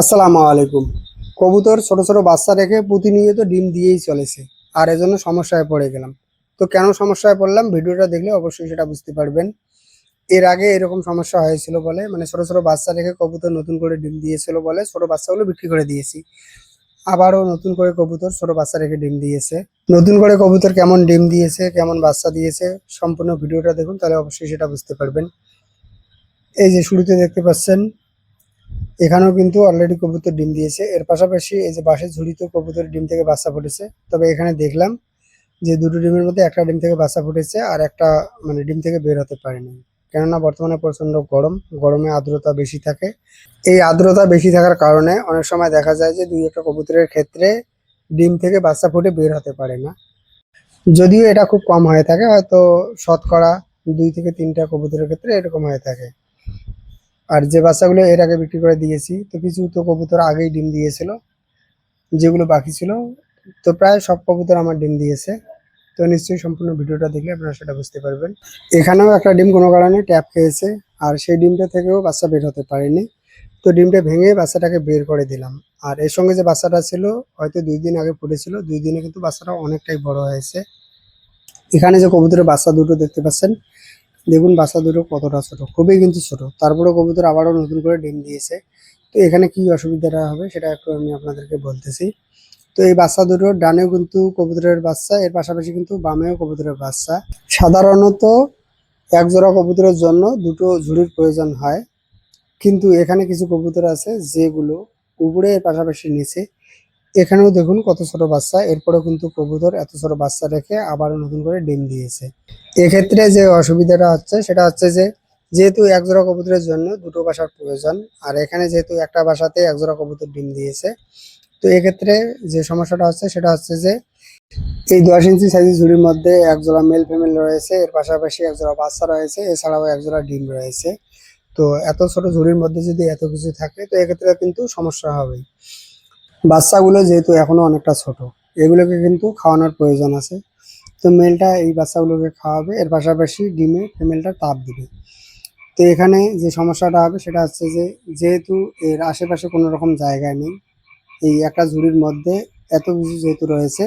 আসসালামু আলাইকুম। কবুতর ছোট ছোট বাচ্চা রেখে প্রতিনিয়ত ডিম দিয়েই চলেছে, আর এজন্য সমস্যায় পড়ে গেলাম। তো কেন সমস্যায় পড়লাম, ভিডিওটা দেখলে অবশ্যই সেটা বুঝতে পারবেন। এর আগে এরকম সমস্যা হয়েছিল বলে, মানে ছোট ছোট বাচ্চা রেখে কবুতর নতুন করে ডিম দিয়েছিল বলে ছোট বাচ্চাগুলো বিক্রি করে দিয়েছি। আবারও নতুন করে কবুতর ছোট বাচ্চা রেখে ডিম দিয়েছে। নতুন করে কবুতর কেমন ডিম দিয়েছে, কেমন বাচ্চা দিয়েছে, সম্পূর্ণ ভিডিওটা দেখুন, তাহলে অবশ্যই সেটা বুঝতে পারবেন। এই যে শুরুতে দেখতে পাচ্ছেন, এখানেও কিন্তু অলরেডি কবুতর ডিম দিয়েছে। এর পাশাপাশি এই যে বাঁশের ঝুড়িতে কবুতর ডিম থেকে বাচ্চা ফুটেছে। তবে এখানে দেখলাম যে দুটো ডিমের মধ্যে একটা ডিম থেকে বাচ্চা ফুটেছে, আর একটা মানে ডিম থেকে বের হতে পারেনি। কেননা বর্তমানে প্রচন্ড গরম, গরমে আর্দ্রতা বেশি থাকে। এই আর্দ্রতা বেশি থাকার কারণে অনেক সময় দেখা যায় যে দুই একটা কবুতরের ক্ষেত্রে ডিম থেকে বাচ্চা ফুটে বের হতে পারে না। যদিও এটা খুব কম হয়ে থাকে, হয়তো শতকরা 2 থেকে 3টা কবুতরের ক্ষেত্রে এরকম হয়ে থাকে। আর যে বাচ্চাগুলো এর আগে বিক্রি করে দিয়েছি, তো কিছু তো কবুতর আগেই ডিম দিয়েছিল, যেগুলো বাকি ছিল। তো প্রায় সব কবুতর আমার ডিম দিয়েছে। তো নিশ্চয়ই সম্পূর্ণ ভিডিওটা দেখলে আপনারা সেটা বুঝতে পারবেন। এখানেও একটা ডিম কোনো কারণে ট্যাপ খেয়েছে, আর সেই ডিমটা থেকেও বাচ্চা বের হতে পারেনি। তো ডিমটা ভেঙে বাচ্চাটাকে বের করে দিলাম। আর এর সঙ্গে যে বাচ্চাটা ছিল, হয়তো 2 দিন আগে ফুটেছিল, 2 দিনে কিন্তু বাচ্চাটা অনেকটাই বড় হয়েছে। এখানে যে কবুতরের বাচ্চা দুটো দেখতে পাচ্ছেন, দেখুন বাচ্চা দুটো কতটা ছোট, খুবই কিন্তু ছোট। তারপরে কবুতর আবারও নতুন করে ডিম দিয়েছে। তো এখানে কি অসুবিধাটা হবে সেটা একটু আমি আপনাদেরকে বলতেছি। তো এই বাচ্চা দুটো ডানেও কিন্তু কবুতরের বাচ্চা, এর পাশাপাশি কিন্তু বামেও কবুতরের বাচ্চা। সাধারণত এক জোড়া কবুতরের জন্য দুটো ঝুড়ির প্রয়োজন হয়, কিন্তু এখানে কিছু কবুতর আছে যেগুলো উপরে এর পাশাপাশি নিচে। এখানেও দেখুন কত ছোট বাচ্চা, এরপরেও কিন্তু কবুতর এত ছোট বাচ্চা রেখে আবারও নতুন করে ডিম দিয়েছে। এক্ষেত্রে যে অসুবিধাটা হচ্ছে সেটা হচ্ছে যে, যেহেতু এক জোড়া কবুতরের জন্য দুটো বাসার প্রয়োজন, আর এখানে যেহেতু একটা বাসাতে এক জোড়া কবুতর ডিম দিয়েছে, তো এক্ষেত্রে যে সমস্যাটা হচ্ছে সেটা হচ্ছে যে, এই 10 ইঞ্চি সাইজের ঝুড়ির মধ্যে এক জোড়া মেল ফিমেল রয়েছে, এর পাশাপাশি এক জোড়া বাচ্চা রয়েছে, এছাড়াও এক জোড়া ডিম রয়েছে। তো এত ছোট ঝুড়ির মধ্যে যদি এত কিছু থাকে, তো এক্ষেত্রে কিন্তু সমস্যা হবে। বাচ্চাগুলো যেহেতু এখনো অনেকটা ছোট, এগুলোকে কিন্তু খাওয়ানোর প্রয়োজন আছে। তো মেলটা এই বাচ্চাগুলোকে খাওয়াবে, এর পাশাপাশি ডিমে ফিমেলটা তাপ দিবে। তো এখানে যে সমস্যাটা হবে সেটা হচ্ছে যে, যেহেতু এর আশেপাশে কোনো রকম জায়গায় নেই, এই একটা ঝুড়ির মধ্যে এত কিছু যেহেতু রয়েছে,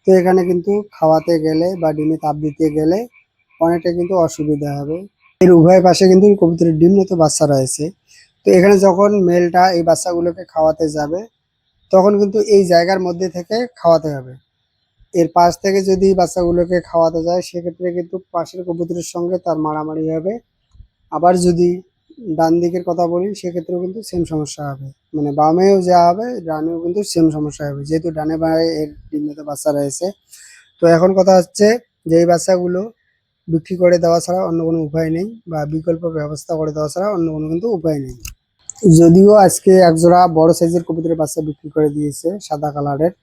তো এখানে কিন্তু খাওয়াতে গেলে বা ডিমে তাপ দিতে গেলে অনেকটা কিন্তু অসুবিধা হবে। এর উভয় পাশে কিন্তু কবুতরের ডিম মতো বাচ্চা রয়েছে। তো এখানে যখন মেলটা এই বাচ্চাগুলোকে খাওয়াতে যাবে, তখন কিন্তু এই জায়গার মধ্যে থেকে খাওয়াতে হবে। এর পাশ থেকে যদি বাচ্চাগুলোকে খাওয়াতে যায়, সেক্ষেত্রে কিন্তু পাশের কবুতরের সঙ্গে তার মারামারি হবে। আবার যদি ডান দিকের কথা বলি, সেক্ষেত্রেও কিন্তু সেম সমস্যা হবে। মানে বামেও যা হবে, ডানেও কিন্তু সেম সমস্যা হবে, যেহেতু ডানে বাঁয়ে এর ডিমজাত বাচ্চা রয়েছে। তো এখন কথা হচ্ছে যে, এই বাচ্চাগুলো বিক্রি করে দেওয়া ছাড়া অন্য কোনো উপায় নেই, বা বিকল্প ব্যবস্থা করে দেওয়া ছাড়া অন্য কোনো কিন্তু উপায় নেই। যদিও আজকে একজোড়া বড় সাইজের কবুতরের বাচ্চা বিক্রি করে দিয়েছে, সাদা কালারের।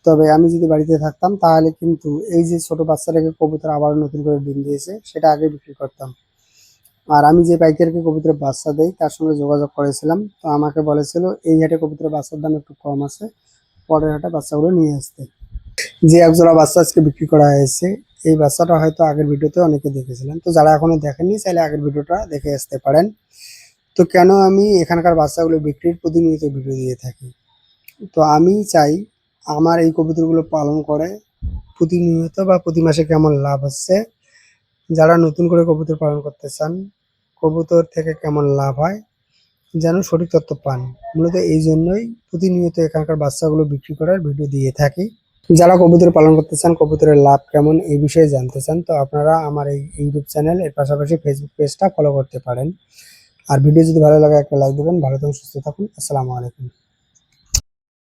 তবে আমি যদি বাড়িতে থাকতাম, তাহলে কিন্তু এই যে ছোট বাচ্চাটাকে কবুতর আবার নতুন করে ডিম দিয়েছে, সেটা আগে বিক্রি করতাম। আর আমি যে পাইকারকে কবুতরের বাচ্চা দেই, তার সঙ্গে যোগাযোগ করেছিলাম। তো আমাকে বলেছিল এই হাটে কবুতরের বাচ্চার দাম একটু কম আছে, পরের হাটে বাচ্চাগুলো নিয়ে আসতে। যে একজোড়া বাচ্চা আজকে বিক্রি করা হয়েছে, এই বাচ্চাটা হয়তো আগের ভিডিওতে অনেকে দেখেছিলেন। তো যারা এখনো দেখেননি, চাইলে আগের ভিডিওটা দেখে আসতে পারেন। তো কেন আমি এখানকার বাচ্চাগুলো বিক্রির প্রতিনিয়ত ভিডিও দিয়ে থাকি, তো আমি চাই আমার এই কবুতরগুলো পালন করে প্রতিনিয়ত বা প্রতি মাসে কেমন লাভ হচ্ছে, যারা নতুন করে কবুতর পালন করতে চান, কবুতর থেকে কেমন লাভ হয়, যেন সঠিক তথ্য পান। মূলত এই জন্যই প্রতিনিয়ত এখানকার বাচ্চাগুলো বিক্রি করার ভিডিও দিয়ে থাকি। যারা কবুতর পালন করতে চান, কবুতরের লাভ কেমন এই বিষয়ে জানতে চান, তো আপনারা আমার এই ইউটিউব চ্যানেল, এর পাশাপাশি ফেসবুক পেজটা ফলো করতে পারেন। আর ভিডিও যদি ভালো লাগে একটা লাইক দেবেন। ভালো থাকুন, সুস্থ থাকুন। আসসালামু আলাইকুম।